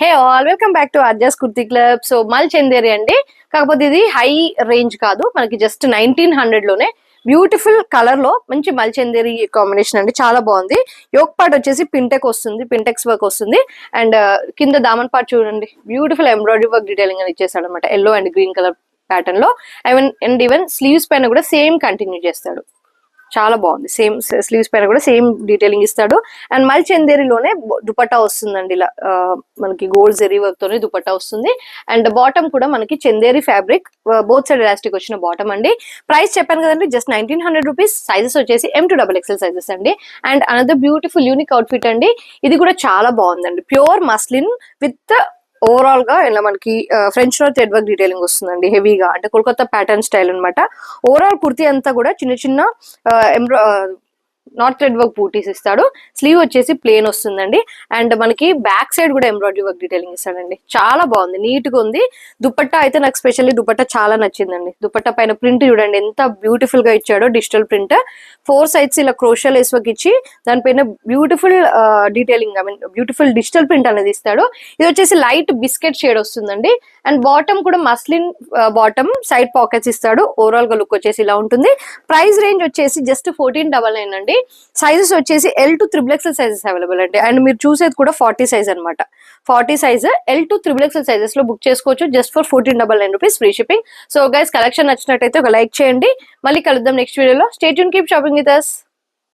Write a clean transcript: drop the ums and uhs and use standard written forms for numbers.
Hey all welcome back to Arjas kurti club. So mul Chanderi అండి. కాకపోతే ఇది హై రేంజ్ కాదు, మనకి జస్ట్ 1900 లోనే బ్యూటిఫుల్ కలర్ లో మంచి మల్ చందేరి కాంబినేషన్ అండి. చాలా బాగుంది. యోక్ పార్ట్ వచ్చేసి పింటెక్ వస్తుంది, పింటెక్స్ వర్క్ వస్తుంది. అండ్ కింద దామన్ పార్ట్ చూడండి, బ్యూటిఫుల్ ఎంబ్రాయిడరీ వర్క్ డీటెయిలింగ్ అని ఇచ్చేసాడు అనమాట. Yellow and green colour pattern లో. అండ్ ఈవెన్ స్లీవ్స్ పైన కూడా సేమ్ కంటిన్యూ చేస్తాడు. చాలా బాగుంది. సేమ్ స్లీవ్స్ పైన కూడా సేమ్ డీటెయిలింగ్ ఇస్తాడు. అండ్ మల్ చందేరిలోనే దుపట్టా వస్తుందండి. ఇలా మనకి గోల్డ్ జెరీ వర్క్ తోనే దుపట్టా వస్తుంది. అండ్ బాటమ్ కూడా మనకి Chanderi fabric, both side elastic వచ్చిన బాటమ్ అండి. ప్రైస్ చెప్పాను కదండి, జస్ట్ 1900 రూపీస్. సైజెస్ వచ్చేసి M2XXL సైజెస్ అండి. And another beautiful unique outfit అండి. ఇది కూడా చాలా బాగుందండి. ప్యూర్ మస్లిన్ విత్ ఓవరాల్ గా ఇలా మనకి French no thread work detailing వస్తుందండి. హెవీగా అంటే కోల్కతా ప్యాటర్న్ స్టైల్ అనమాట. ఓవరాల్ కుర్తీ అంతా కూడా చిన్న చిన్న నాట్ థ్రెడ్ వర్క్ బూటీస్ ఇస్తాడు. స్లీవ్ వచ్చేసి ప్లేన్ వస్తుందండి. అండ్ మనకి బ్యాక్ సైడ్ కూడా ఎంబ్రాయిడరీ వర్క్ డీటెయిలింగ్ ఇస్తాడండి. చాలా బాగుంది, నీట్ గా ఉంది. దుపట్టా అయితే నాకు స్పెషల్లీ దుపట్టా చాలా నచ్చిందండి. దుపట్టా పైన ప్రింట్ చూడండి ఎంత బ్యూటిఫుల్ గా ఇచ్చాడో, డిజిటల్ ప్రింట్. 4 సైడ్స్ ఇలా క్రోషియా లేస్ వర్క్ ఇచ్చి దానిపైన beautiful detailing, I mean beautiful digital print అనేది ఇస్తాడు. ఇది వచ్చేసి లైట్ బిస్కెట్ షేడ్ వస్తుందండి. అండ్ బాటమ్ కూడా మస్లిన్ బాటమ్, సైడ్ పాకెట్స్ ఇస్తాడు. ఓవరాల్ గా లుక్ వచ్చేసి ఇలా ఉంటుంది. ప్రైస్ రేంజ్ వచ్చేసి జస్ట్ 1499 అండి. సైజెస్ వచ్చేసి L to XXXL sizes available అండి. అండ్ మీరు చూసేది కూడా 40 సైజ్ అనమాట. 40 size L to XXXL sizes లో బుక్ చేసుకోవచ్చు just for 1499 rupees free shipping. So guys, collection నచ్చినట్టయితే ఒక లైక్ చేయండి. మళ్ళీ కలుద్దాం నెక్స్ట్ వీడియోలో. Stay tune, keep shopping with us.